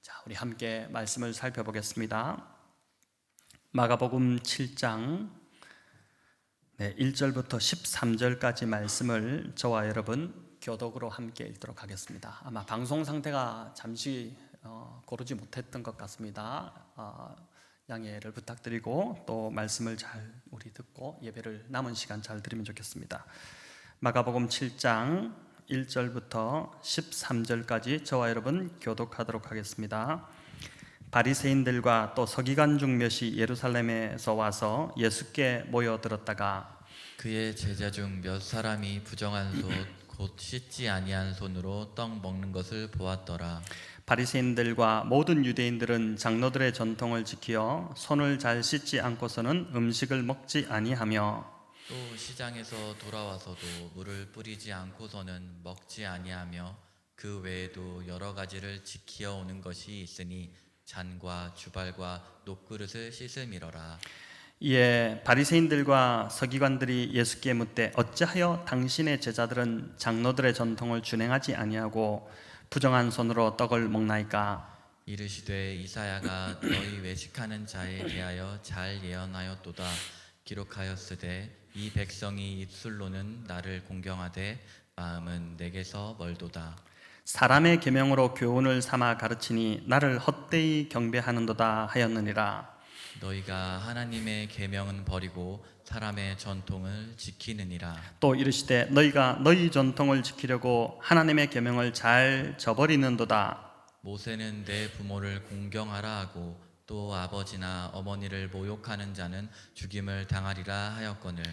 자, 우리 함께 말씀을 살펴보겠습니다. 마가복음 7장 1절부터 13절까지 말씀을 저와 여러분 교독으로 함께 읽도록 하겠습니다. 아마 방송 상태가 잠시 고르지 못했던 것 같습니다. 양해를 부탁드리고 또 말씀을 잘 우리 듣고 예배를 남은 시간 잘 드리면 좋겠습니다. 마가복음 7장 1절부터 13절까지 저와 여러분 교독하도록 하겠습니다. 바리새인들과 또 서기관 중 몇이 예루살렘에서 와서 예수께 모여들었다가 그의 제자 중 몇 사람이 부정한 곧 씻지 아니한 손으로 떡 먹는 것을 보았더라. 바리새인들과 모든 유대인들은 장로들의 전통을 지키어 손을 잘 씻지 않고서는 음식을 먹지 아니하며 또 시장에서 돌아와서도 물을 뿌리지 않고서는 먹지 아니하며 그 외에도 여러 가지를 지키어 오는 것이 있으니 잔과 주발과 녹그릇을 씻음이러라. 이에 바리새인들과 서기관들이 예수께 묻되 어찌하여 당신의 제자들은 장로들의 전통을 준행하지 아니하고 부정한 손으로 떡을 먹나이까? 이르시되 이사야가 너희 외식하는 자에 대하여 잘 예언하였도다. 기록하였으되 이 백성이 입술로는 나를 공경하되 마음은 내게서 멀도다. 사람의 계명으로 교훈을 삼아 가르치니 나를 헛되이 경배하는도다 하였느니라. 너희가 하나님의 계명은 버리고 사람의 전통을 지키느니라. 또 이르시되 너희가 너희 전통을 지키려고 하나님의 계명을 잘 저버리는도다. 모세는 내 부모를 공경하라 하고 또 아버지나 어머니를 모욕하는 자는 죽임을 당하리라 하였거늘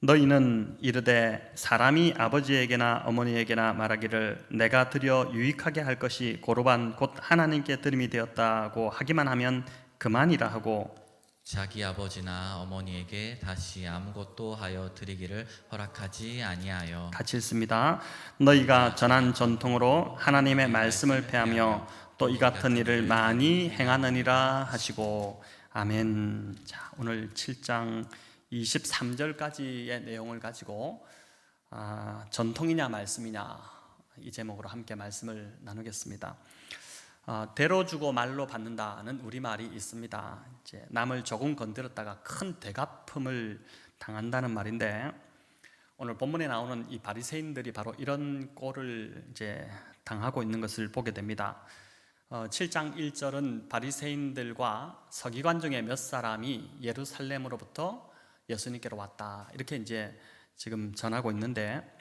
너희는 이르되 사람이 아버지에게나 어머니에게나 말하기를 내가 드려 유익하게 할 것이 고르반 곧 하나님께 드림이 되었다고 하기만 하면 그만이라 하고 자기 아버지나 어머니에게 다시 아무것도 하여 드리기를 허락하지 아니하여 같이 읽습니다. 너희가 전한 전통으로 하나님의 말씀을 폐하며 또 이 같은 일을 많이 행하느니라 하시고 아멘. 자, 오늘 7장 23절까지의 내용을 가지고 전통이냐 말씀이냐 이 제목으로 함께 말씀을 나누겠습니다. 대로 주고 말로 받는다는 우리말이 있습니다. 이제 남을 조금 건드렸다가 큰 되갚음을 당한다는 말인데 오늘 본문에 나오는 이 바리새인들이 바로 이런 꼴을 이제 당하고 있는 것을 보게 됩니다. 7장 1절은 바리새인들과 서기관 중에 몇 사람이 예루살렘으로부터 예수님께로 왔다 이렇게 이제 지금 전하고 있는데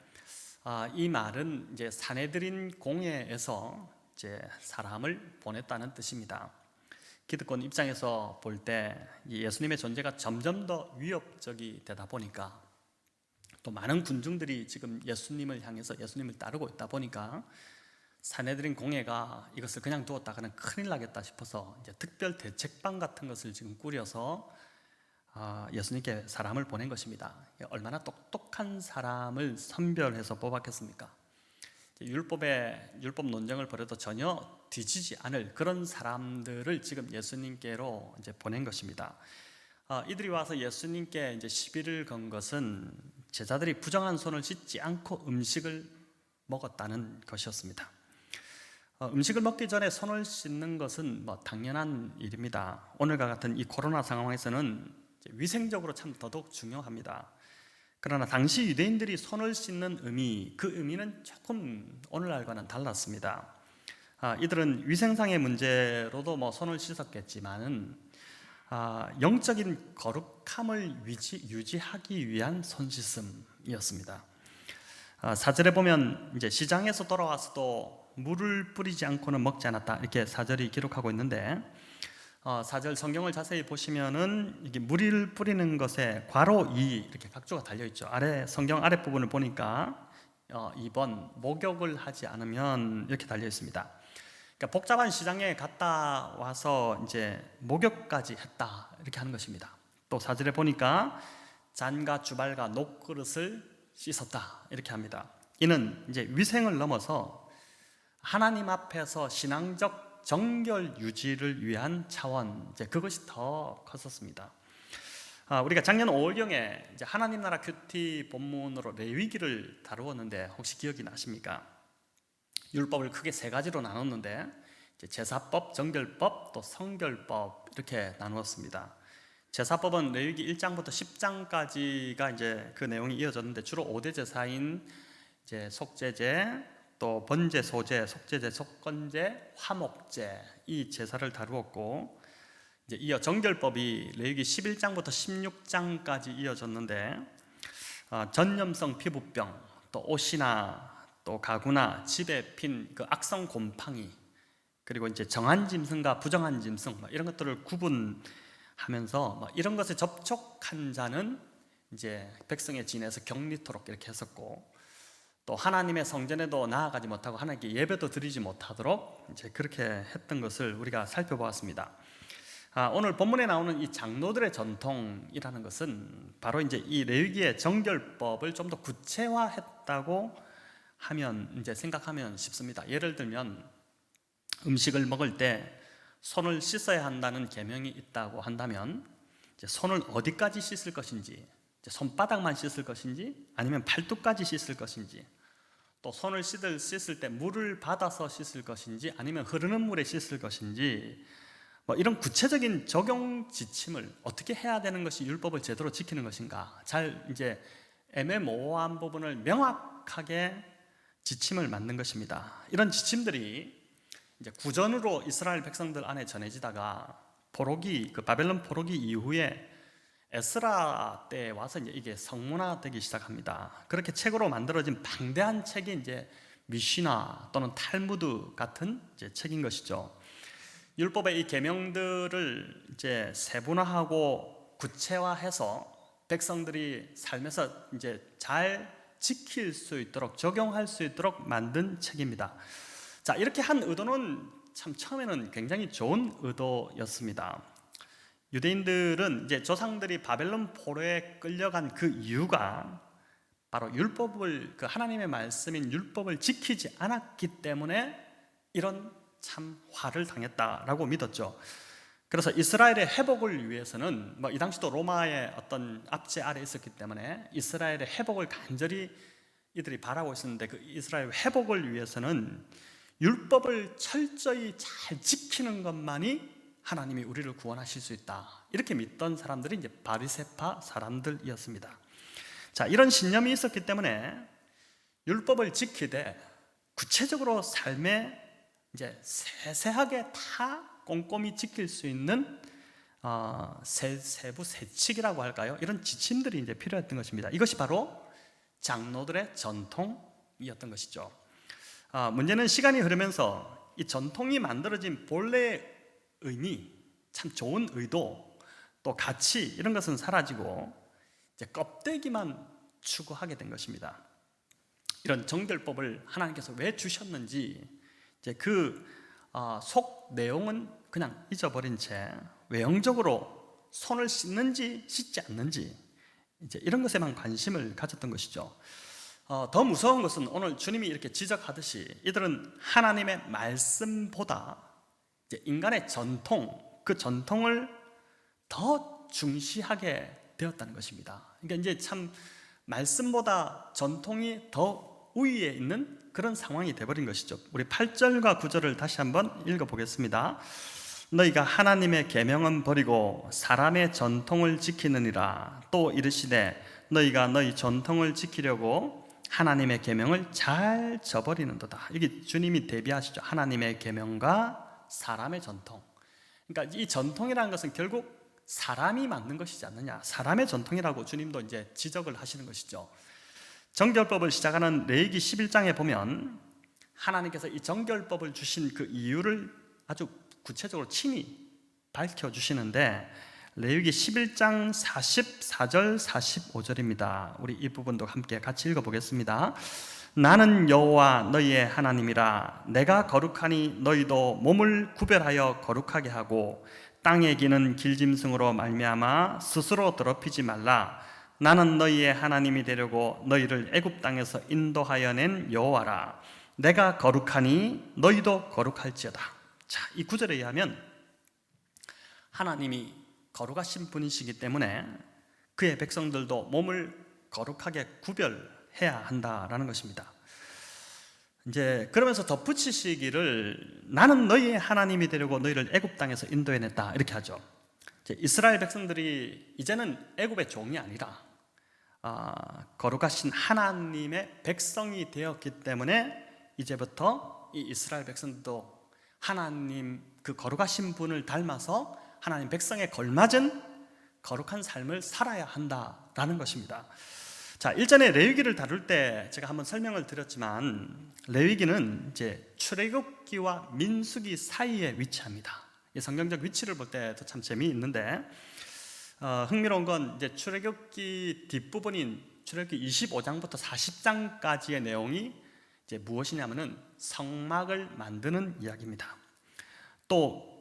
이 말은 이제 사내들인 공회에서 이제 사람을 보냈다는 뜻입니다. 기득권 입장에서 볼 때 예수님의 존재가 점점 더 위협적이 되다 보니까 또 많은 군중들이 지금 예수님을 향해서 예수님을 따르고 있다 보니까 사내들인 공회가 이것을 그냥 두었다가는 큰일 나겠다 싶어서 이제 특별 대책반 같은 것을 지금 꾸려서 예수님께 사람을 보낸 것입니다. 얼마나 똑똑한 사람을 선별해서 뽑았겠습니까? 율법 논쟁을 벌여도 전혀 뒤지지 않을 그런 사람들을 지금 예수님께로 이제 보낸 것입니다. 이들이 와서 예수님께 이제 시비를 건 것은 제자들이 부정한 손을 씻지 않고 음식을 먹었다는 것이었습니다. 음식을 먹기 전에 손을 씻는 것은 당연한 일입니다. 오늘과 같은 이 코로나 상황에서는 위생적으로 참 더더욱 중요합니다. 그러나 당시 유대인들이 손을 씻는 그 의미는 조금 오늘날과는 달랐습니다. 이들은 위생상의 문제로도 손을 씻었겠지만은 영적인 거룩함을 유지하기 위한 손씻음이었습니다. 4절에 보면 이제 시장에서 돌아와서도 물을 뿌리지 않고는 먹지 않았다 이렇게 4절이 기록하고 있는데 4절 성경을 자세히 보시면은 이게 물을 뿌리는 것에 괄호 2 이렇게 각조가 달려 있죠. 성경 아래 부분을 보니까 2번 목욕을 하지 않으면 이렇게 달려 있습니다. 그러니까 복잡한 시장에 갔다 와서 이제 목욕까지 했다 이렇게 하는 것입니다. 또 4절에 보니까 잔과 주발과 녹그릇을 씻었다 이렇게 합니다. 이는 이제 위생을 넘어서 하나님 앞에서 신앙적 정결 유지를 위한 차원, 이제 그것이 더 컸었습니다. 우리가 작년 5월경에 이제 하나님 나라 큐티 본문으로 레위기를 다루었는데 혹시 기억이 나십니까? 율법을 크게 세 가지로 나눴는데 제사법, 정결법, 또 성결법 이렇게 나누었습니다. 제사법은 레위기 1장부터 10장까지가 이제 그 내용이 이어졌는데 주로 5대 제사인 이제 속죄제, 또 번제, 소제, 속죄제, 속건제, 화목제 이 제사를 다루었고, 이제 이어 정결법이 레위기 11장부터 16장까지 이어졌는데 전염성 피부병, 또 옷이나 또 가구나 집에 핀 그 악성 곰팡이, 그리고 이제 정한 짐승과 부정한 짐승 이런 것들을 구분하면서 이런 것에 접촉한 자는 이제 백성의 진에서 격리토록 이렇게 했었고, 또 하나님의 성전에도 나아가지 못하고 하나님께 예배도 드리지 못하도록 이제 그렇게 했던 것을 우리가 살펴보았습니다. 오늘 본문에 나오는 이 장로들의 전통이라는 것은 바로 이제 이 레위기의 정결법을 좀 더 구체화했다고 하면 이제 생각하면 쉽습니다. 예를 들면 음식을 먹을 때 손을 씻어야 한다는 계명이 있다고 한다면 이제 손을 어디까지 씻을 것인지, 손바닥만 씻을 것인지 아니면 팔뚝까지 씻을 것인지, 또 손을 씻을 때 물을 받아서 씻을 것인지 아니면 흐르는 물에 씻을 것인지, 이런 구체적인 적용 지침을 어떻게 해야 되는 것이 율법을 제대로 지키는 것인가, 잘 이제 애매모호한 부분을 명확하게 지침을 만든 것입니다. 이런 지침들이 이제 구전으로 이스라엘 백성들 안에 전해지다가 그 바벨론 포로기 이후에 에스라 때 와서 이제 이게 성문화되기 시작합니다. 그렇게 책으로 만들어진 방대한 책이 이제 미시나 또는 탈무드 같은 이제 책인 것이죠. 율법의 이 계명들을 이제 세분화하고 구체화해서 백성들이 삶에서 이제 잘 지킬 수 있도록, 적용할 수 있도록 만든 책입니다. 자, 이렇게 한 의도는 참 처음에는 굉장히 좋은 의도였습니다. 유대인들은 이제 조상들이 바벨론 포로에 끌려간 그 이유가 바로 율법을, 그 하나님의 말씀인 율법을 지키지 않았기 때문에 이런 참 화를 당했다라고 믿었죠. 그래서 이스라엘의 회복을 위해서는 이 당시도 로마의 어떤 압제 아래 있었기 때문에 이스라엘의 회복을 간절히 이들이 바라고 있었는데, 그 이스라엘 회복을 위해서는 율법을 철저히 잘 지키는 것만이 하나님이 우리를 구원하실 수 있다, 이렇게 믿던 사람들이 이제 바리새파 사람들이었습니다. 자, 이런 신념이 있었기 때문에 율법을 지키되 구체적으로 삶에 이제 세세하게 다 꼼꼼히 지킬 수 있는 세부 세칙이라고 할까요? 이런 지침들이 이제 필요했던 것입니다. 이것이 바로 장로들의 전통이었던 것이죠. 문제는 시간이 흐르면서 이 전통이 만들어진 본래의 의미, 참 좋은 의도, 또 가치, 이런 것은 사라지고 이제 껍데기만 추구하게 된 것입니다. 이런 정결법을 하나님께서 왜 주셨는지 이제 속 내용은 그냥 잊어버린 채 외형적으로 손을 씻는지 씻지 않는지 이제 이런 것에만 관심을 가졌던 것이죠. 더 무서운 것은 오늘 주님이 이렇게 지적하듯이 이들은 하나님의 말씀보다 이제 인간의 전통, 그 전통을 더 중시하게 되었다는 것입니다. 그러니까 이제 참 말씀보다 전통이 더 우위에 있는 그런 상황이 되어버린 것이죠. 우리 8절과 9절을 다시 한번 읽어보겠습니다. 너희가 하나님의 계명은 버리고 사람의 전통을 지키느니라. 또 이르시되 너희가 너희 전통을 지키려고 하나님의 계명을 잘 저버리는도다. 이게 주님이 대비하시죠. 하나님의 계명과 사람의 전통. 그러니까 이 전통이라는 것은 결국 사람이 만든 것이지 않느냐, 사람의 전통이라고 주님도 이제 지적을 하시는 것이죠. 정결법을 시작하는 레위기 11장에 보면 하나님께서 이 정결법을 주신 그 이유를 아주 구체적으로 친히 밝혀주시는데, 레위기 11장 44절 45절입니다. 우리 이 부분도 함께 같이 읽어보겠습니다. 나는 여호와 너희의 하나님이라. 내가 거룩하니 너희도 몸을 구별하여 거룩하게 하고 땅에 기는 길짐승으로 말미암아 스스로 더럽히지 말라. 나는 너희의 하나님이 되려고 너희를 애굽 땅에서 인도하여 낸 여호와라. 내가 거룩하니 너희도 거룩할지어다. 자, 이 구절에 의하면 하나님이 거룩하신 분이시기 때문에 그의 백성들도 몸을 거룩하게 구별해야 한다라는 것입니다. 이제 그러면서 덧붙이시기를 나는 너희의 하나님이 되려고 너희를 애굽 땅에서 인도해냈다 이렇게 하죠. 이제 이스라엘 백성들이 이제는 애굽의 종이 아니라 거룩하신 하나님의 백성이 되었기 때문에 이제부터 이 이스라엘 백성도 하나님 그 거룩하신 분을 닮아서 하나님 백성에 걸맞은 거룩한 삶을 살아야 한다라는 것입니다. 자, 일전에 레위기를 다룰 때 제가 한번 설명을 드렸지만 레위기는 이제 출애굽기와 민수기 사이에 위치합니다. 이 성경적 위치를 볼 때도 참 재미있는데 흥미로운 건 이제 출애굽기 뒷부분인 출애굽기 25장부터 40장까지의 내용이 이제 무엇이냐면은 성막을 만드는 이야기입니다. 또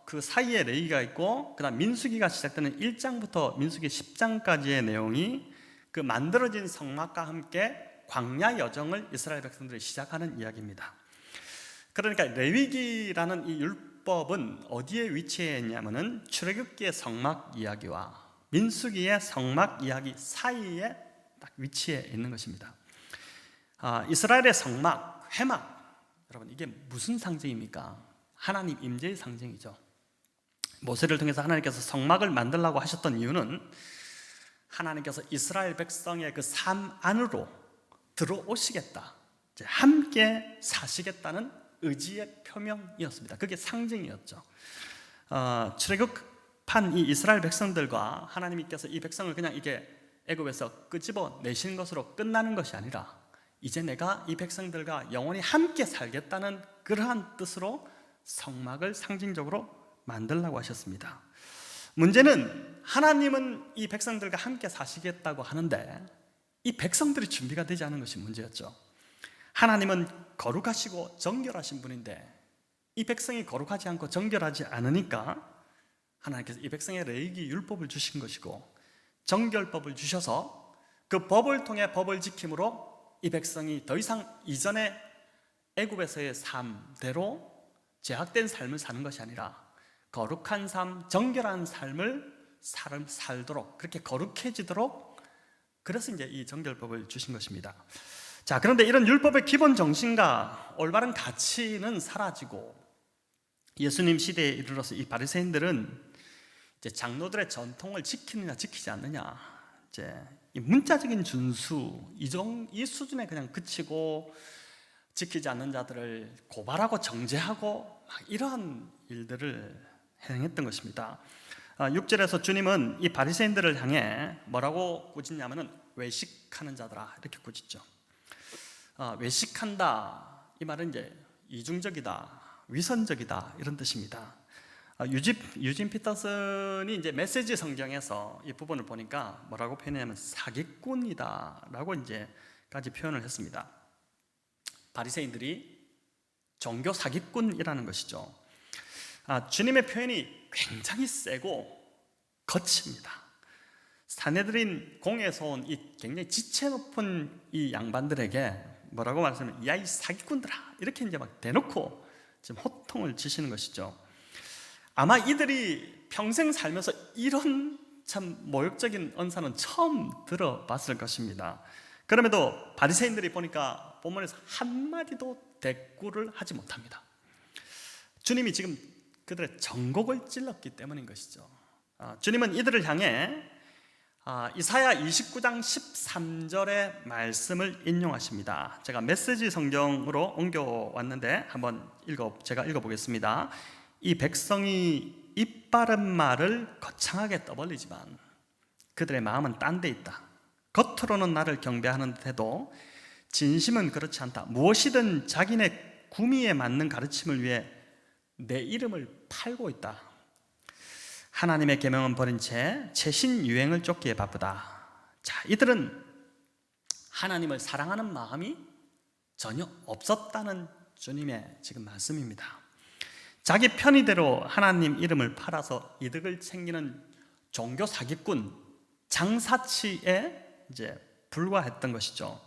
그 사이에 레위기가 있고 그다음 민수기가 시작되는 1장부터 민수기 10장까지의 내용이 그 만들어진 성막과 함께 광야 여정을 이스라엘 백성들이 시작하는 이야기입니다. 그러니까 레위기라는 이 율법은 어디에 위치해 있냐면은 출애굽기의 성막 이야기와 민수기의 성막 이야기 사이에 딱 위치해 있는 것입니다. 이스라엘의 성막, 회막, 여러분 이게 무슨 상징입니까? 하나님 임재의 상징이죠. 모세를 통해서 하나님께서 성막을 만들라고 하셨던 이유는 하나님께서 이스라엘 백성의 그 삶 안으로 들어오시겠다, 함께 사시겠다는 의지의 표명이었습니다. 그게 상징이었죠. 출애굽한 이 이스라엘 백성들과 하나님께서 이 백성을 그냥 이게 애굽에서 끄집어 내시는 것으로 끝나는 것이 아니라 이제 내가 이 백성들과 영원히 함께 살겠다는 그러한 뜻으로 성막을 상징적으로 만들라고 하셨습니다. 문제는 하나님은 이 백성들과 함께 사시겠다고 하는데 이 백성들이 준비가 되지 않은 것이 문제였죠. 하나님은 거룩하시고 정결하신 분인데 이 백성이 거룩하지 않고 정결하지 않으니까 하나님께서 이 백성의 레위기 율법을 주신 것이고 정결법을 주셔서 그 법을 통해 법을 지킴으로 이 백성이 더 이상 이전의 애굽에서의 삶대로 제약된 삶을 사는 것이 아니라 거룩한 삶, 정결한 삶을 살도록, 그렇게 거룩해지도록, 그래서 이제 이 정결법을 주신 것입니다. 자, 그런데 이런 율법의 기본 정신과 올바른 가치는 사라지고 예수님 시대에 이르러서 이 바리새인들은 이제 장로들의 전통을 지키느냐 지키지 않느냐, 이제 이 문자적인 준수 이 수준에 그냥 그치고 지키지 않는 자들을 고발하고 정죄하고 이러한 일들을 행했던 것입니다. 6절에서 주님은 이 바리새인들을 향해 뭐라고 꾸짖냐면은 외식하는 자들아 이렇게 꾸짖죠. 외식한다 이 말은 이제 이중적이다, 위선적이다 이런 뜻입니다. 유진 피터슨이 이제 메시지 성경에서 이 부분을 보니까 뭐라고 표현하냐면 사기꾼이다라고 이제까지 표현을 했습니다. 바리새인들이 종교 사기꾼이라는 것이죠. 주님의 표현이 굉장히 세고 거칩니다. 사내들인 공에서 온 이 굉장히 지체 높은 이 양반들에게 뭐라고 말씀하면 야 이 사기꾼들아 이렇게 이제 막 대놓고 지금 호통을 치시는 것이죠. 아마 이들이 평생 살면서 이런 참 모욕적인 언사는 처음 들어봤을 것입니다. 그럼에도 바리새인들이 보니까 본문에서 한마디도 대꾸를 하지 못합니다. 주님이 지금 그들의 정곡을 찔렀기 때문인 것이죠. 주님은 이들을 향해 이사야 29장 13절의 말씀을 인용하십니다. 제가 메시지 성경으로 옮겨왔는데 한번 제가 읽어보겠습니다. 이 백성이 입 바른 말을 거창하게 떠벌리지만 그들의 마음은 딴 데 있다. 겉으로는 나를 경배하는 듯해도 진심은 그렇지 않다. 무엇이든 자기네 구미에 맞는 가르침을 위해 내 이름을 팔고 있다. 하나님의 계명은 버린 채 최신 유행을 쫓기에 바쁘다. 자, 이들은 하나님을 사랑하는 마음이 전혀 없었다는 주님의 지금 말씀입니다. 자기 편의대로 하나님 이름을 팔아서 이득을 챙기는 종교 사기꾼, 장사치에 이제 불과했던 것이죠.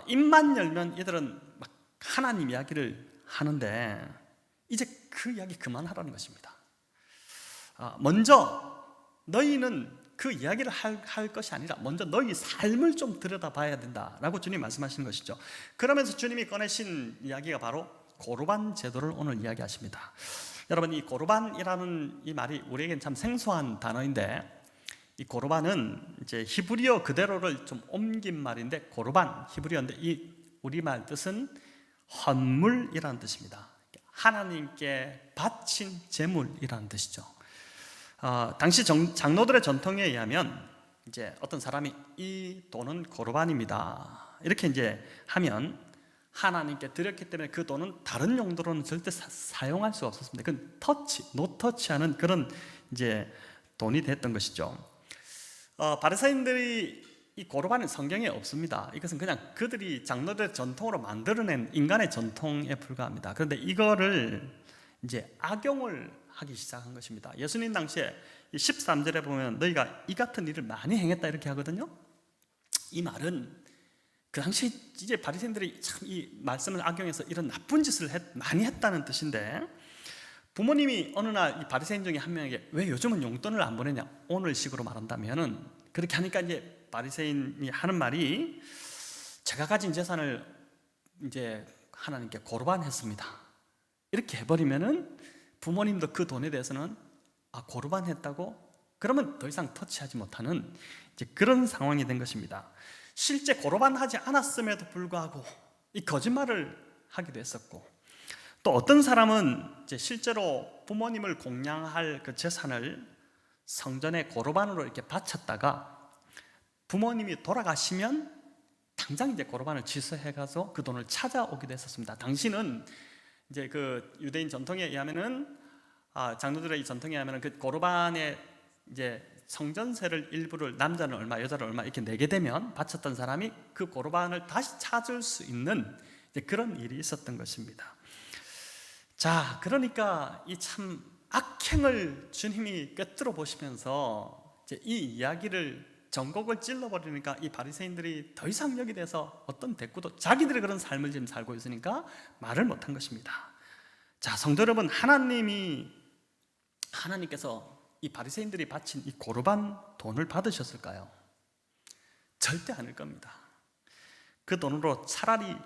입만 열면 이들은 막 하나님 이야기를 하는데 이제 그 이야기 그만하라는 것입니다. 먼저 너희는 그 이야기를 할 것이 아니라 먼저 너희 삶을 좀 들여다봐야 된다라고 주님 말씀하시는 것이죠. 그러면서 주님이 꺼내신 이야기가 바로 고르반 제도를 오늘 이야기하십니다. 여러분, 이 고르반이라는 이 말이 우리에겐 참 생소한 단어인데, 이 고르반은 이제 히브리어 그대로를 좀 옮긴 말인데, 고르반 히브리어인데 이 우리말 뜻은 헌물이라는 뜻입니다. 하나님께 바친 제물이라는 뜻이죠. 당시 장로들의 전통에 의하면 이제 어떤 사람이 이 돈은 고르반입니다 이렇게 이제 하면 하나님께 드렸기 때문에 그 돈은 다른 용도로는 절대 사용할 수가 없었습니다. 그건 노터치하는 그런 이제 돈이 됐던 것이죠. 바리새인들이 이 고르반은 성경에 없습니다. 이것은 그냥 그들이 장로들의 전통으로 만들어낸 인간의 전통에 불과합니다. 그런데 이거를 이제 악용을 하기 시작한 것입니다. 예수님 당시에 13절에 보면 너희가 이 같은 일을 많이 행했다 이렇게 하거든요. 이 말은 그 당시 이제 바리새인들이 참 이 말씀을 악용해서 이런 나쁜 짓을 많이 했다는 뜻인데, 부모님이 어느 날 이 바리새인 중에 한 명에게 왜 요즘은 용돈을 안 보내냐, 오늘식으로 말한다면은 그렇게 하니까 이제 바리새인이 하는 말이 제가 가진 재산을 이제 하나님께 고르반했습니다 이렇게 해버리면은 부모님도 그 돈에 대해서는 고르반했다고 그러면 더 이상 터치하지 못하는 이제 그런 상황이 된 것입니다. 실제 고르반하지 않았음에도 불구하고 이 거짓말을 하기도 했었고, 또 어떤 사람은 이제 실제로 부모님을 공양할 그 재산을 성전에 고르반으로 이렇게 바쳤다가 부모님이 돌아가시면 당장 이제 고르반을 취소해가서 그 돈을 찾아오기도 했었습니다. 당시는 이제 그 유대인 전통에 의하면은 장로들의 이 전통에 의하면은 그 고르반의 이제 성전세를 일부를 남자는 얼마, 여자는 얼마 이렇게 내게 되면 바쳤던 사람이 그 고르반을 다시 찾을 수 있는 이제 그런 일이 있었던 것입니다. 자, 그러니까 이 참 악행을 주님이 꿰뚫어 보시면서 이제 이 이야기를 전곡을 찔러버리니까 이 바리새인들이 더 이상 여기 대해서 어떤 대꾸도, 자기들이 그런 삶을 지금 살고 있으니까 말을 못한 것입니다. 자, 성도 여러분, 하나님께서 이 바리새인들이 바친 이 고르반 돈을 받으셨을까요? 절대 아닐 겁니다. 그 돈으로 차라리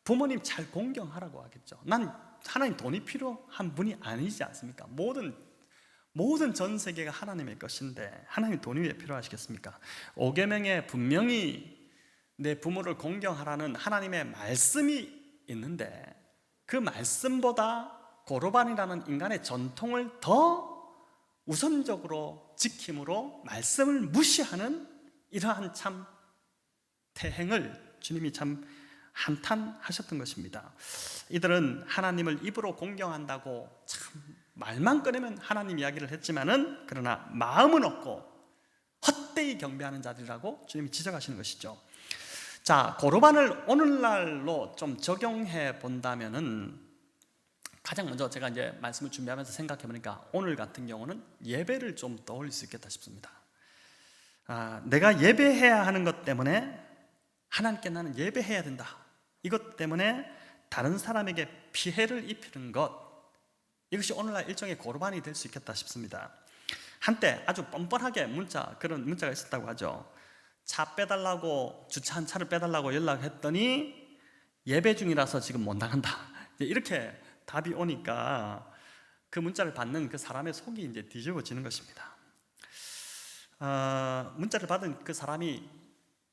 부모님 잘 공경하라고 하겠죠. 난 하나님 돈이 필요한 분이 아니지 않습니까? 모든 전 세계가 하나님의 것인데 하나님 돈이 왜 필요하시겠습니까? 5계명에 분명히 내 부모를 공경하라는 하나님의 말씀이 있는데, 그 말씀보다 고르반이라는 인간의 전통을 더 우선적으로 지킴으로 말씀을 무시하는 이러한 참 태행을 주님이 참 한탄하셨던 것입니다. 이들은 하나님을 입으로 공경한다고 참 말만 꺼내면 하나님 이야기를 했지만은 그러나 마음은 없고 헛되이 경배하는 자들이라고 주님이 지적하시는 것이죠. 자, 고르반을 오늘날로 좀 적용해 본다면은 가장 먼저 제가 이제 말씀을 준비하면서 생각해 보니까 오늘 같은 경우는 예배를 좀 떠올릴 수 있겠다 싶습니다. 내가 예배해야 하는 것 때문에 하나님께 나는 예배해야 된다, 이것 때문에 다른 사람에게 피해를 입히는 것, 이것이 오늘날 일종의 고르반이 될 수 있겠다 싶습니다. 한때 아주 뻔뻔하게 그런 문자가 있었다고 하죠. 차 빼달라고, 주차한 차를 빼달라고 연락했더니 예배 중이라서 지금 못 나간다, 이렇게 답이 오니까 그 문자를 받는 그 사람의 속이 이제 뒤집어지는 것입니다. 문자를 받은 그 사람이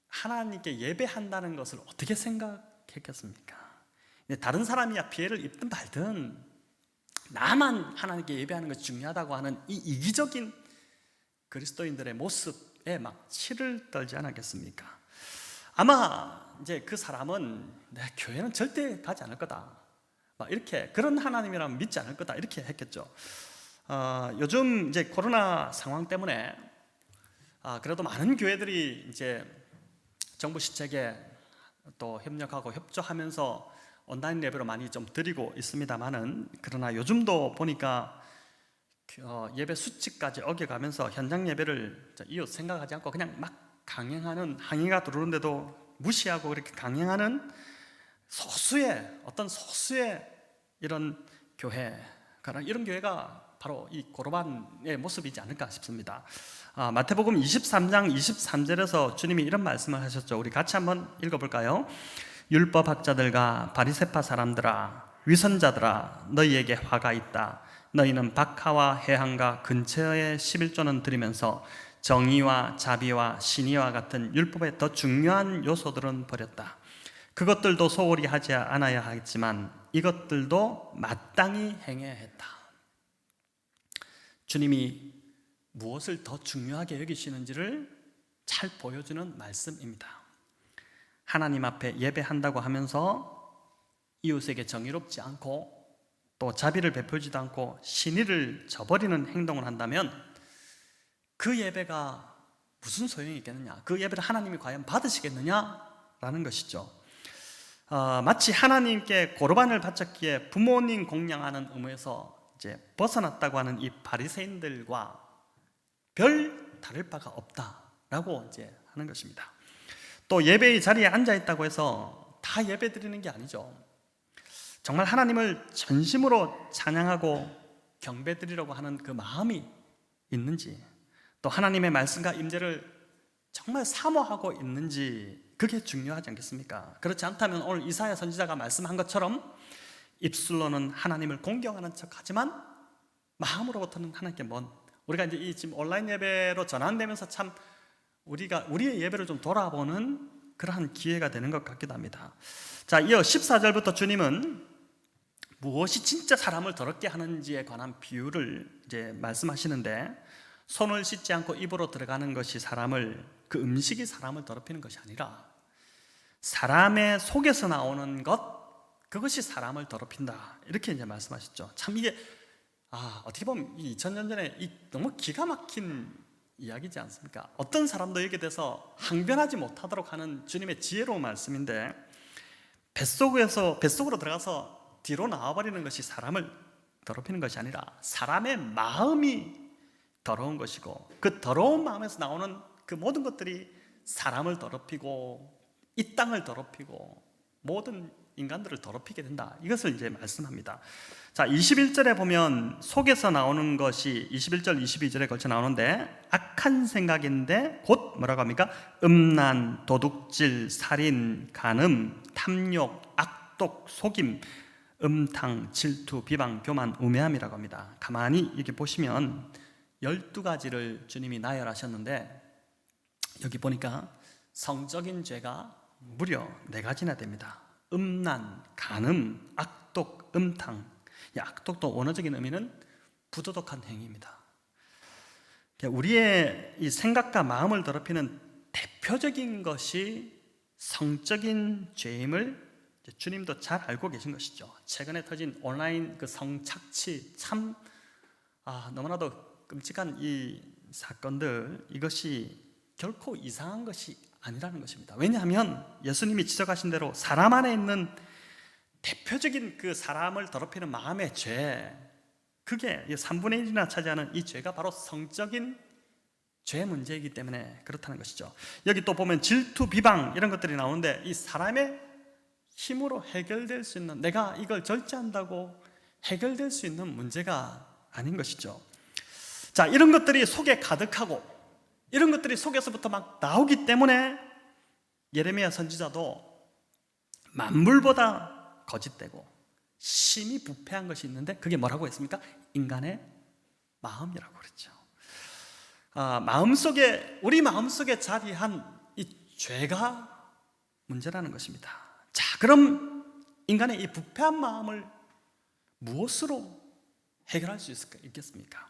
하나님께 예배한다는 것을 어떻게 생각했겠습니까? 다른 사람이야 피해를 입든 말든 나만 하나님께 예배하는 것이 중요하다고 하는 이 이기적인 그리스도인들의 모습에 막 치를 떨지 않았겠습니까? 아마 이제 그 사람은 내 교회는 절대 가지 않을 거다, 막 이렇게, 그런 하나님이라면 믿지 않을 거다, 이렇게 했겠죠. 요즘 이제 코로나 상황 때문에 그래도 많은 교회들이 이제 정부 시책에 또 협력하고 협조하면서 온라인 예배로 많이 좀 드리고 있습니다만은, 그러나 요즘도 보니까 예배 수칙까지 어겨가면서 현장 예배를 이웃 생각하지 않고 그냥 막 강행하는, 항의가 들어오는데도 무시하고 그렇게 강행하는 소수의 이런 교회, 이런 교회가 바로 이 고르반의 모습이지 않을까 싶습니다. 마태복음 23장 23절에서 주님이 이런 말씀을 하셨죠. 우리 같이 한번 읽어볼까요? 율법학자들과 바리새파 사람들아, 위선자들아, 너희에게 화가 있다. 너희는 박하와 해함과 근처의 11조는 드리면서 정의와 자비와 신의와 같은 율법의 더 중요한 요소들은 버렸다. 그것들도 소홀히 하지 않아야 하겠지만 이것들도 마땅히 행해야 했다. 주님이 무엇을 더 중요하게 여기시는지를 잘 보여주는 말씀입니다. 하나님 앞에 예배한다고 하면서 이웃에게 정의롭지 않고 또 자비를 베풀지도 않고 신의를 저버리는 행동을 한다면 그 예배가 무슨 소용이 있겠느냐? 그 예배를 하나님이 과연 받으시겠느냐라는 것이죠. 마치 하나님께 고르반을 바쳤기에 부모님 공양하는 의무에서 이제 벗어났다고 하는 이 바리새인들과 별 다를 바가 없다라고 이제 하는 것입니다. 또 예배의 자리에 앉아 있다고 해서 다 예배 드리는 게 아니죠. 정말 하나님을 전심으로 찬양하고 경배 드리려고 하는 그 마음이 있는지, 또 하나님의 말씀과 임재를 정말 사모하고 있는지, 그게 중요하지 않겠습니까? 그렇지 않다면 오늘 이사야 선지자가 말씀한 것처럼 입술로는 하나님을 공경하는 척하지만 마음으로부터는 하나님께 먼, 우리가 이제 이 지금 온라인 예배로 전환되면서 참 우리가 우리의 예배를 좀 돌아보는 그러한 기회가 되는 것 같기도 합니다. 자, 이어 14절부터 주님은 무엇이 진짜 사람을 더럽게 하는지에 관한 비유를 이제 말씀하시는데, 손을 씻지 않고 입으로 들어가는 것이 그 음식이 사람을 더럽히는 것이 아니라 사람의 속에서 나오는 그것이 사람을 더럽힌다, 이렇게 이제 말씀하셨죠. 참 이게 어떻게 보면 2000년 전에 너무 기가 막힌 이야기지 않습니까? 어떤 사람도 여기에 대해서 항변하지 못하도록 하는 주님의 지혜로운 말씀인데, 뱃속으로 들어가서 뒤로 나와버리는 것이 사람을 더럽히는 것이 아니라 사람의 마음이 더러운 것이고, 그 더러운 마음에서 나오는 그 모든 것들이 사람을 더럽히고 이 땅을 더럽히고 모든 인간들을 더럽히게 된다, 이것을 이제 말씀합니다. 자, 21절에 보면 속에서 나오는 것이 21절 22절에 걸쳐 나오는데, 악한 생각인데 곧 뭐라고 합니까? 음란, 도둑질, 살인, 간음, 탐욕, 악독, 속임, 음탕, 질투, 비방, 교만, 우매함이라고 합니다. 가만히 이렇게 보시면 12가지를 주님이 나열하셨는데, 여기 보니까 성적인 죄가 무려 4가지나 됩니다. 음란, 간음, 악독, 음탕. 이 악독도 원어적인 의미는 부도덕한 행위입니다. 우리의 이 생각과 마음을 더럽히는 대표적인 것이 성적인 죄임을 주님도 잘 알고 계신 것이죠. 최근에 터진 온라인 그 성착취, 참 너무나도 끔찍한 이 사건들, 이것이 결코 이상한 것이 아니라는 것입니다. 왜냐하면 예수님이 지적하신 대로 사람 안에 있는 대표적인 그 사람을 더럽히는 마음의 죄, 그게 3분의 1이나 차지하는 이 죄가 바로 성적인 죄 문제이기 때문에 그렇다는 것이죠. 여기 또 보면 질투, 비방 이런 것들이 나오는데, 이 사람의 힘으로 해결될 수 있는, 내가 이걸 절제한다고 해결될 수 있는 문제가 아닌 것이죠. 자, 이런 것들이 속에 가득하고 이런 것들이 속에서부터 막 나오기 때문에 예레미야 선지자도 만물보다 거짓되고 심히 부패한 것이 있는데, 그게 뭐라고 했습니까? 인간의 마음이라고 그랬죠. 우리 마음속에 자리한 이 죄가 문제라는 것입니다. 자, 그럼 인간의 이 부패한 마음을 무엇으로 해결할 수 있겠습니까?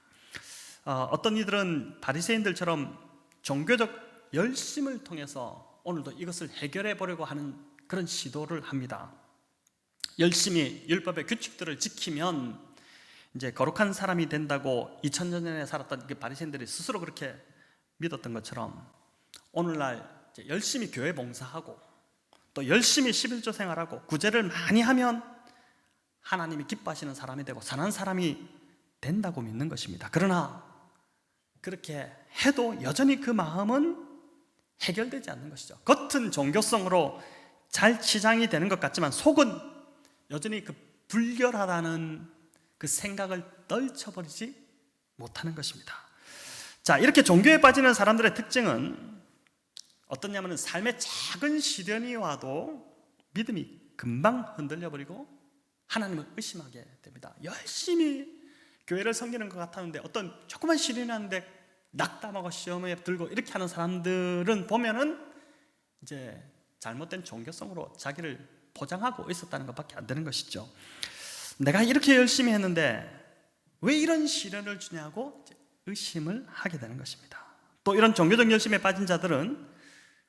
어떤 이들은 바리새인들처럼 종교적 열심을 통해서 오늘도 이것을 해결해 보려고 하는 그런 시도를 합니다. 열심히 율법의 규칙들을 지키면 이제 거룩한 사람이 된다고 2000년 전에 살았던 그 바리새인들이 스스로 그렇게 믿었던 것처럼, 오늘날 이제 열심히 교회 봉사하고 또 열심히 11조 생활하고 구제를 많이 하면 하나님이 기뻐하시는 사람이 되고 선한 사람이 된다고 믿는 것입니다. 그러나 그렇게 해도 여전히 그 마음은 해결되지 않는 것이죠. 겉은 종교성으로 잘 치장이 되는 것 같지만 속은 여전히 그 불결하다는 그 생각을 떨쳐버리지 못하는 것입니다. 자, 이렇게 종교에 빠지는 사람들의 특징은 어떠냐면 삶의 작은 시련이 와도 믿음이 금방 흔들려 버리고 하나님을 의심하게 됩니다. 열심히 교회를 섬기는 것 같았는데 어떤 조그만 시련이 왔는데 낙담하고 시험에 들고 이렇게 하는 사람들은 보면은 이제 잘못된 종교성으로 자기를 포장하고 있었다는 것밖에 안 되는 것이죠. 내가 이렇게 열심히 했는데 왜 이런 시련을 주냐고 의심을 하게 되는 것입니다. 또 이런 종교적 열심에 빠진 자들은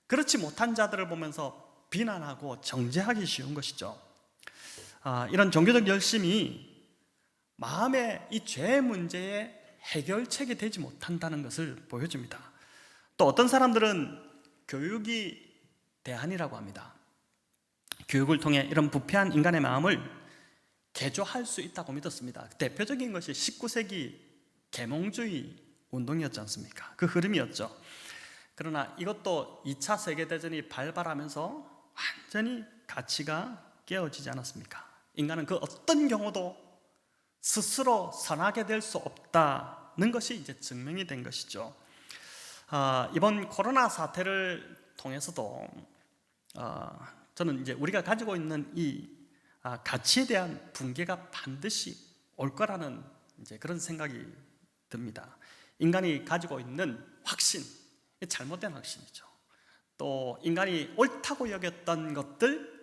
그렇지 못한 자들을 보면서 비난하고 정죄하기 쉬운 것이죠. 이런 종교적 열심이 마음의 이 죄 문제의 해결책이 되지 못한다는 것을 보여줍니다. 또 어떤 사람들은 교육이 대안이라고 합니다. 교육을 통해 이런 부패한 인간의 마음을 개조할 수 있다고 믿었습니다. 대표적인 것이 19세기 계몽주의 운동이었지 않습니까? 그 흐름이었죠. 그러나 이것도 2차 세계대전이 발발하면서 완전히 가치가 깨어지지 않았습니까? 인간은 그 어떤 경우도 스스로 선하게 될 수 없다는 것이 이제 증명이 된 것이죠. 이번 코로나 사태를 통해서도 저는 이제 우리가 가지고 있는 이 가치에 대한 붕괴가 반드시 올 거라는 이제 그런 생각이 듭니다. 인간이 가지고 있는 확신, 잘못된 확신이죠. 또 인간이 옳다고 여겼던 것들,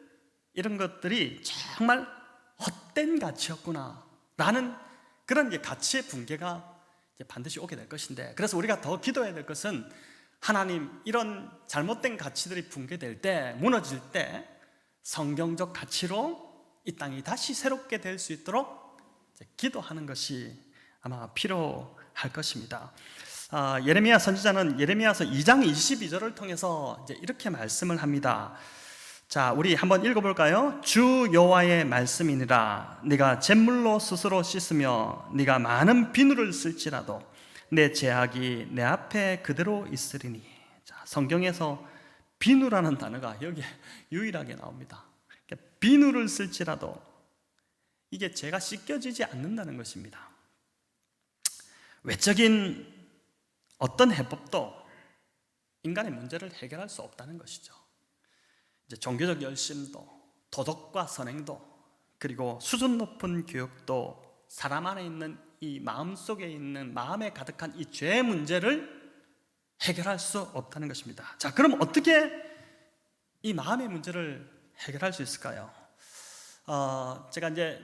이런 것들이 정말 헛된 가치였구나라는 그런 이제 가치의 붕괴가 이제 반드시 오게 될 것인데, 그래서 우리가 더 기도해야 될 것은 하나님, 이런 잘못된 가치들이 붕괴될 때, 무너질 때 성경적 가치로 이 땅이 다시 새롭게 될 수 있도록 기도하는 것이 아마 필요할 것입니다. 예레미야 선지자는 예레미야서 2장 22절을 통해서 이제 이렇게 말씀을 합니다. 자, 우리 한번 읽어볼까요? 주 여호와의 말씀이니라. 네가 잿물로 스스로 씻으며 네가 많은 비누를 쓸지라도 내 죄악이 내 앞에 그대로 있으리니. 자, 성경에서 비누라는 단어가 여기에 유일하게 나옵니다. 비누를 쓸지라도 이게 죄가 씻겨지지 않는다는 것입니다. 외적인 어떤 해법도 인간의 문제를 해결할 수 없다는 것이죠. 이제 종교적 열심도, 도덕과 선행도, 그리고 수준 높은 교육도 사람 안에 있는 이 마음 속에 있는 마음에 가득한 이 죄의 문제를 해결할 수 없다는 것입니다. 자, 그럼 어떻게 이 마음의 문제를 해결할 수 있을까요? 제가 이제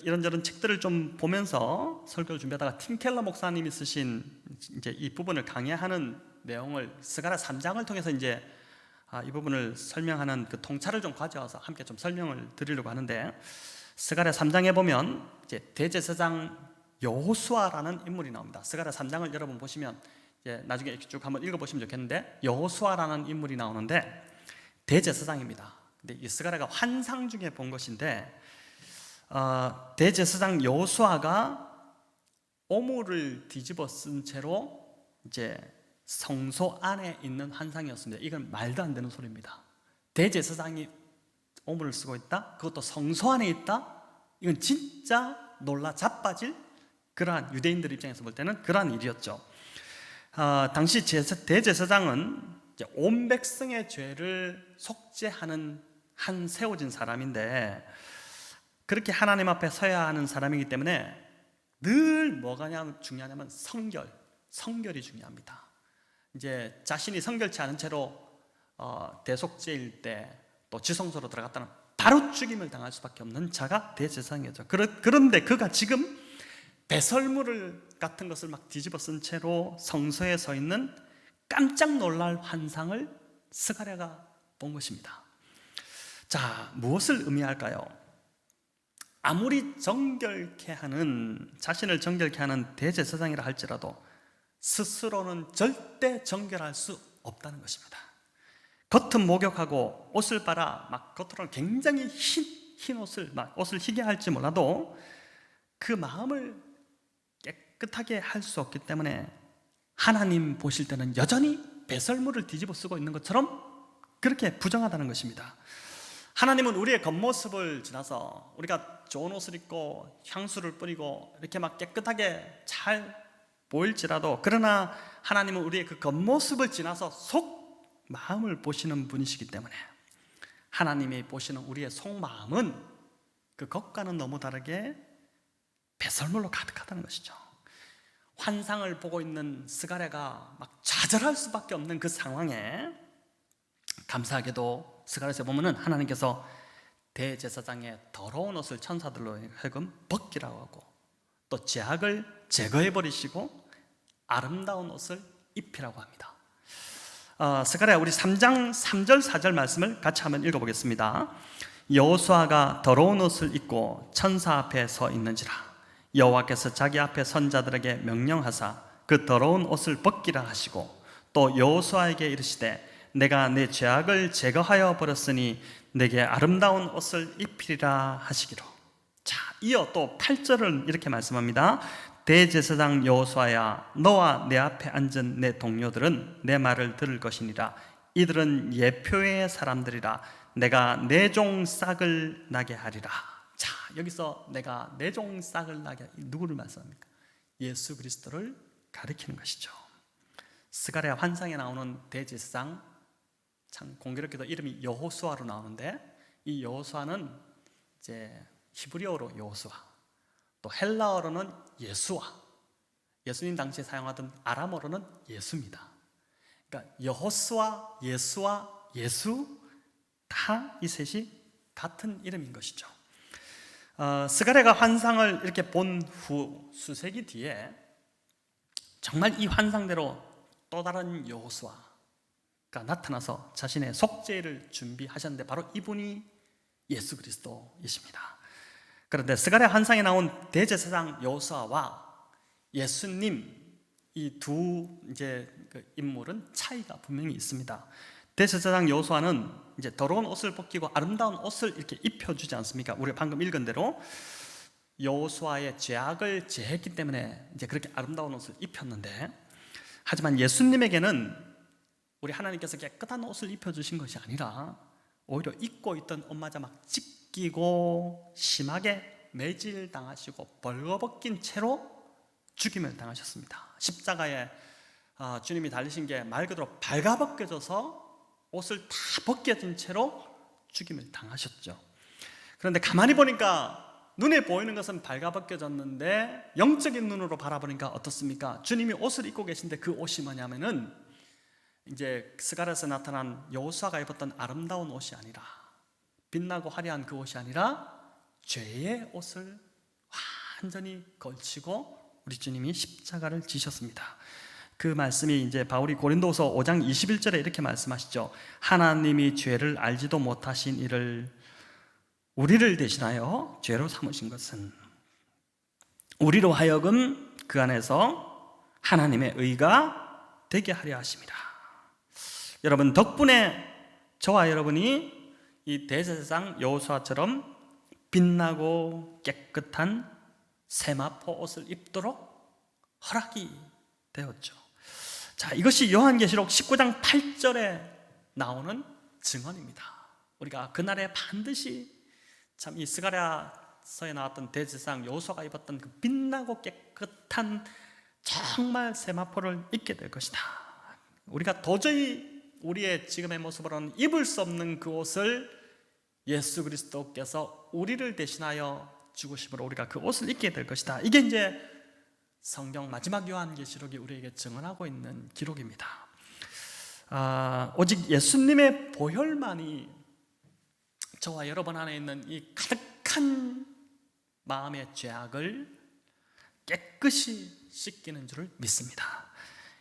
이런저런 책들을 좀 보면서 설교를 준비하다가 팀 켈러 목사님이 쓰신 이제 이 부분을 강의하는 내용을 스가랴 3장을 통해서 이제 이 부분을 설명하는 그 통찰을 좀 가져와서 함께 좀 설명을 드리려고 하는데, 스가랴 3장에 보면 이제 대제사장 여호수아라는 인물이 나옵니다. 스가랴 3장을 여러분 보시면 이제 나중에 이렇게 쭉 한번 읽어보시면 좋겠는데, 여호수아라는 인물이 나오는데 대제사장입니다. 근데 이 스가랴가 환상 중에 본 것인데, 대제사장 여호수아가 오물을 뒤집어 쓴 채로 이제 성소 안에 있는 환상이었습니다. 이건 말도 안 되는 소리입니다. 대제사장이 오물을 쓰고 있다? 그것도 성소 안에 있다? 이건 진짜 놀라 자빠질 그러한, 유대인들 입장에서 볼 때는 그러한 일이었죠. 당시 대제사장은 이제 온 백성의 죄를 속죄하는 한 세워진 사람인데, 그렇게 하나님 앞에 서야 하는 사람이기 때문에 늘 뭐가 중요하냐면 성결이 중요합니다. 이제 자신이 성결치 않은 채로 대속죄일 때 또 지성소로 들어갔다는 바로 죽임을 당할 수밖에 없는 자가 대제사장이었죠. 그런데 그가 지금 배설물 같은 것을 막 뒤집어 쓴 채로 성소에 서 있는 깜짝 놀랄 환상을 스가랴가 본 것입니다. 자, 무엇을 의미할까요? 아무리 자신을 정결케 하는 대제사장이라 할지라도 스스로는 절대 정결할 수 없다는 것입니다. 겉은 목욕하고 옷을 빨아 막 겉으로는 굉장히 흰 옷을 옷을 희게 할지 몰라도 그 마음을 깨끗하게 할 수 없기 때문에 하나님 보실 때는 여전히 배설물을 뒤집어 쓰고 있는 것처럼 그렇게 부정하다는 것입니다. 하나님은 우리의 겉모습을 지나서 우리가 좋은 옷을 입고 향수를 뿌리고 이렇게 막 깨끗하게 잘 보일지라도, 그러나 하나님은 우리의 그 겉모습을 지나서 속 마음을 보시는 분이시기 때문에 하나님이 보시는 우리의 속마음은 그 겉과는 너무 다르게 배설물로 가득하다는 것이죠. 환상을 보고 있는 스가랴가 막 좌절할 수밖에 없는 그 상황에 감사하게도 스가랴에서 보면은 하나님께서 대제사장의 더러운 옷을 천사들로 하여금 벗기라고 하고 또 죄악을 제거해 버리시고 아름다운 옷을 입히라고 합니다. 스가랴 우리 3장 3절 4절 말씀을 같이 한번 읽어보겠습니다. 여호수아가 더러운 옷을 입고 천사 앞에 서 있는지라 여호와께서 자기 앞에 선자들에게 명령하사 그 더러운 옷을 벗기라 하시고 또 여호수아에게 이르시되 내가 내 죄악을 제거하여 버렸으니 내게 아름다운 옷을 입히리라 하시기로. 자, 이어 또 8절은 이렇게 말씀합니다. 대제사장 여호수아야 너와 내 앞에 앉은 내 동료들은 내 말을 들을 것이니라. 이들은 예표의 사람들이라. 내가 내 종 싹을 나게 하리라. 자, 여기서 내가 내 종 싹을 나게, 누구를 말씀합니까? 예수 그리스도를 가리키는 것이죠. 스가랴 환상에 나오는 대제사장, 참 공교롭게도 이름이 여호수아로 나오는데 이 여호수아는 이제 히브리어로 여호수아, 또 헬라어로는 예수아, 예수님 당시에 사용하던 아람어로는 예수입니다. 그러니까 여호수아, 예수아, 예수 다 이 셋이 같은 이름인 것이죠. 스가랴가 환상을 이렇게 본 후 수세기 뒤에 정말 이 환상대로 또 다른 여호수아가 나타나서 자신의 속죄를 준비하셨는데 바로 이분이 예수 그리스도이십니다. 그런데 스가랴 환상에 나온 대제사장 여호수아와 예수님 이 두 이제 그 인물은 차이가 분명히 있습니다. 대제사장 여호수아는 이제 더러운 옷을 벗기고 아름다운 옷을 이렇게 입혀주지 않습니까? 우리가 방금 읽은 대로 여호수아의 죄악을 제했기 때문에 이제 그렇게 아름다운 옷을 입혔는데, 하지만 예수님에게는 우리 하나님께서 깨끗한 옷을 입혀주신 것이 아니라 오히려 입고 있던 옷마저 막 찢기고 심하게 매질당하시고 벌거벗긴 채로 죽임을 당하셨습니다. 십자가에 주님이 달리신 게 말 그대로 발가벗겨져서 옷을 다 벗겨진 채로 죽임을 당하셨죠. 그런데 가만히 보니까 눈에 보이는 것은 발가벗겨졌는데 영적인 눈으로 바라보니까 어떻습니까? 주님이 옷을 입고 계신데 그 옷이 뭐냐면은 이제 스가랴에서 나타난 여호수아가 입었던 아름다운 옷이 아니라, 빛나고 화려한 그 옷이 아니라 죄의 옷을 완전히 걸치고 우리 주님이 십자가를 지셨습니다. 그 말씀이 이제 바울이 고린도서 5장 21절에 이렇게 말씀하시죠. 하나님이 죄를 알지도 못하신 이를 우리를 대신하여 죄로 삼으신 것은 우리로 하여금 그 안에서 하나님의 의가 되게 하려 하심이라. 여러분 덕분에 저와 여러분이 이 대제사장 여호수아처럼 빛나고 깨끗한 세마포 옷을 입도록 허락이 되었죠. 자, 이것이 요한계시록 19장 8절에 나오는 증언입니다. 우리가 그날에 반드시 참 이 스가랴서에 나왔던 대제사장 여호수아가 입었던 그 빛나고 깨끗한 정말 세마포를 입게 될 것이다. 우리가 도저히 우리의 지금의 모습으로는 입을 수 없는 그 옷을 예수 그리스도께서 우리를 대신하여 죽으심으로 우리가 그 옷을 입게 될 것이다. 이게 이제 성경 마지막 요한계시록이 우리에게 증언하고 있는 기록입니다. 오직 예수님의 보혈만이 저와 여러분 안에 있는 이 가득한 마음의 죄악을 깨끗이 씻기는 줄을 믿습니다.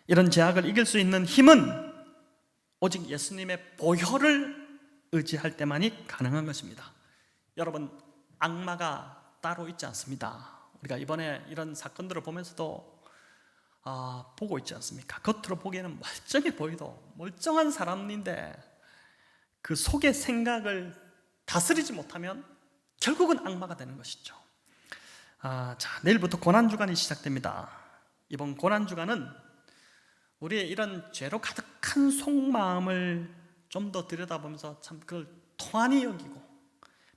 이런 죄악을 이길 수 있는 힘은 오직 예수님의 보혈을 의지할 때만이 가능한 것입니다. 여러분, 악마가 따로 있지 않습니다. 우리가 이번에 이런 사건들을 보면서도 보고 있지 않습니까? 겉으로 보기에는 멀쩡해 보이도 멀쩡한 사람인데 그 속의 생각을 다스리지 못하면 결국은 악마가 되는 것이죠. 자, 내일부터 고난주간이 시작됩니다. 이번 고난주간은 우리의 이런 죄로 가득한 속마음을 좀 더 들여다보면서 참 그걸 통안히 여기고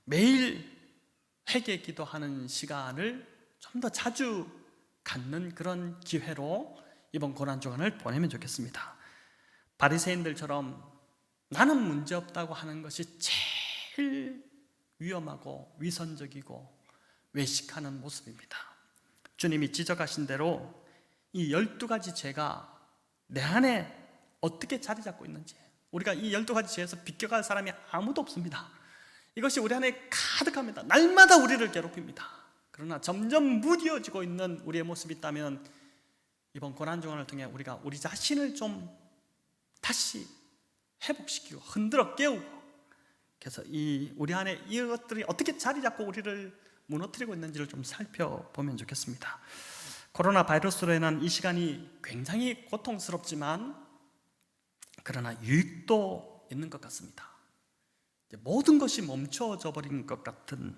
매일 회개 기도하는 시간을 좀 더 자주 갖는 그런 기회로 이번 고난주간을 보내면 좋겠습니다. 바리새인들처럼 나는 문제없다고 하는 것이 제일 위험하고 위선적이고 외식하는 모습입니다. 주님이 지적하신 대로 이 12가지 죄가 내 안에 어떻게 자리 잡고 있는지, 우리가 이 12가지 죄에서 비껴갈 사람이 아무도 없습니다. 이것이 우리 안에 가득합니다. 날마다 우리를 괴롭힙니다. 그러나 점점 무뎌지고 있는 우리의 모습이 있다면 이번 고난주간을 통해 우리가 우리 자신을 좀 다시 회복시키고 흔들어 깨우고, 그래서 우리 안에 이것들이 어떻게 자리 잡고 우리를 무너뜨리고 있는지를 좀 살펴보면 좋겠습니다. 코로나 바이러스로 인한 이 시간이 굉장히 고통스럽지만 그러나 유익도 있는 것 같습니다. 모든 것이 멈춰져 버린 것 같은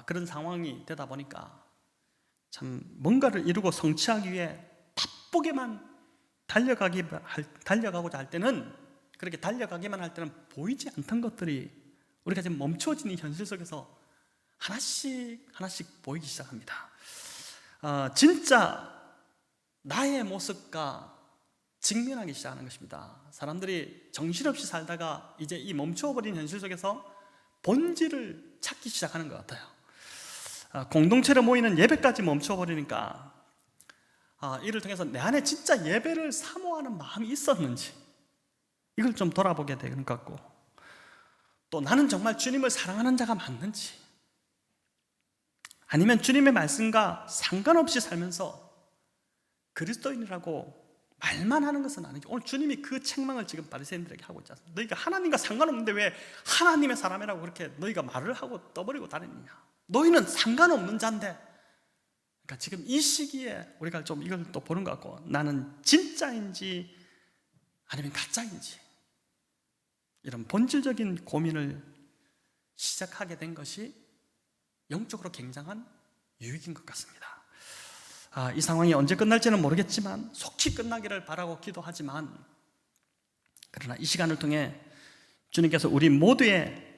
그런 상황이 되다 보니까 참 뭔가를 이루고 성취하기 위해 바쁘게만 달려가고자 할 때는, 그렇게 달려가기만 할 때는 보이지 않던 것들이 우리가 지금 멈춰진 이 현실 속에서 하나씩 보이기 시작합니다. 진짜 나의 모습과 직면하기 시작하는 것입니다. 사람들이 정신없이 살다가 이제 이 멈춰버린 현실 속에서 본질을 찾기 시작하는 것 같아요. 공동체로 모이는 예배까지 멈춰버리니까 이를 통해서 내 안에 진짜 예배를 사모하는 마음이 있었는지 이걸 좀 돌아보게 되는 것 같고, 또 나는 정말 주님을 사랑하는 자가 맞는지, 아니면 주님의 말씀과 상관없이 살면서 그리스도인이라고 말만 하는 것은 아니죠. 오늘 주님이 그 책망을 지금 바리새인들에게 하고 있지 않습니까? 너희가 하나님과 상관없는데 왜 하나님의 사람이라고 그렇게 너희가 말을 하고 떠버리고 다니느냐? 너희는 상관없는 자인데. 그러니까 지금 이 시기에 우리가 좀 이걸 또 보는 것 같고, 나는 진짜인지 아니면 가짜인지 이런 본질적인 고민을 시작하게 된 것이 영적으로 굉장한 유익인 것 같습니다. 이 상황이 언제 끝날지는 모르겠지만 속히 끝나기를 바라고 기도하지만, 그러나 이 시간을 통해 주님께서 우리 모두의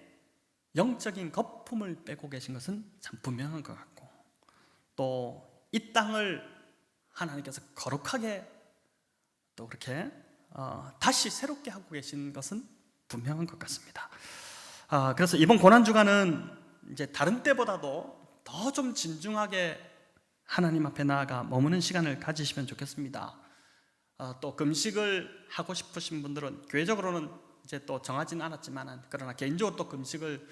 영적인 거품을 빼고 계신 것은 참 분명한 것 같고, 또 이 땅을 하나님께서 거룩하게 또 그렇게 다시 새롭게 하고 계신 것은 분명한 것 같습니다. 그래서 이번 고난주간은 이제 다른 때보다도 더 좀 진중하게 하나님 앞에 나아가 머무는 시간을 가지시면 좋겠습니다. 또 금식을 하고 싶으신 분들은 교회적으로는 이제 또 정하지는 않았지만, 그러나 개인적으로 또 금식을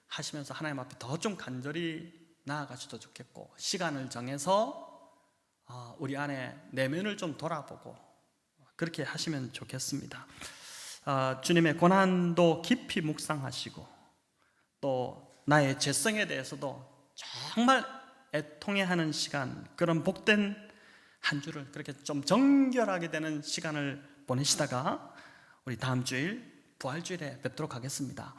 하시면서 하나님 앞에 더 좀 간절히 나아가셔도 좋겠고, 시간을 정해서 우리 안에 내면을 좀 돌아보고 그렇게 하시면 좋겠습니다. 주님의 고난도 깊이 묵상하시고, 또 나의 죄성에 대해서도 정말 애통해하는 시간, 그런 복된 한 주를 그렇게 좀 정결하게 되는 시간을 보내시다가 우리 다음 주일 부활주일에 뵙도록 하겠습니다.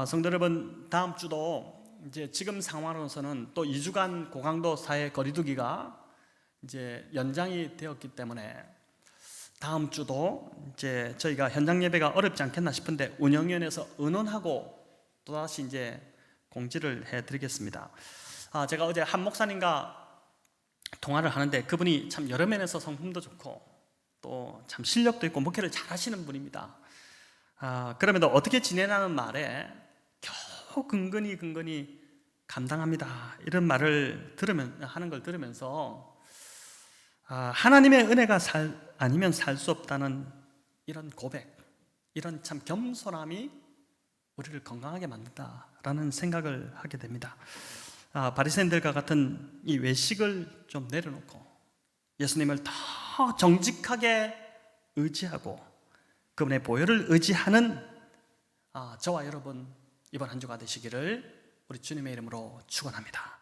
성도 여러분, 다음 주도 이제 지금 상황으로서는 또 2주간 고강도 사회 거리두기가 이제 연장이 되었기 때문에 다음 주도 이제 저희가 현장 예배가 어렵지 않겠나 싶은데 운영위원회에서 의논하고 또다시 이제 공지를 해드리겠습니다. 제가 어제 한 목사님과 통화를 하는데 그분이 참 여러 면에서 성품도 좋고 또 참 실력도 있고 목회를 잘 하시는 분입니다. 그럼에도 어떻게 지내라는 말에 겨우 근근히 감당합니다, 이런 말을 하는 걸 들으면서 하나님의 은혜가 아니면 살 수 없다는 이런 고백, 이런 참 겸손함이 우리를 건강하게 만든다라는 생각을 하게 됩니다. 바리새인들과 같은 이 외식을 좀 내려놓고 예수님을 더 정직하게 의지하고 그분의 보혈을 의지하는 저와 여러분 이번 한 주가 되시기를 우리 주님의 이름으로 축원합니다.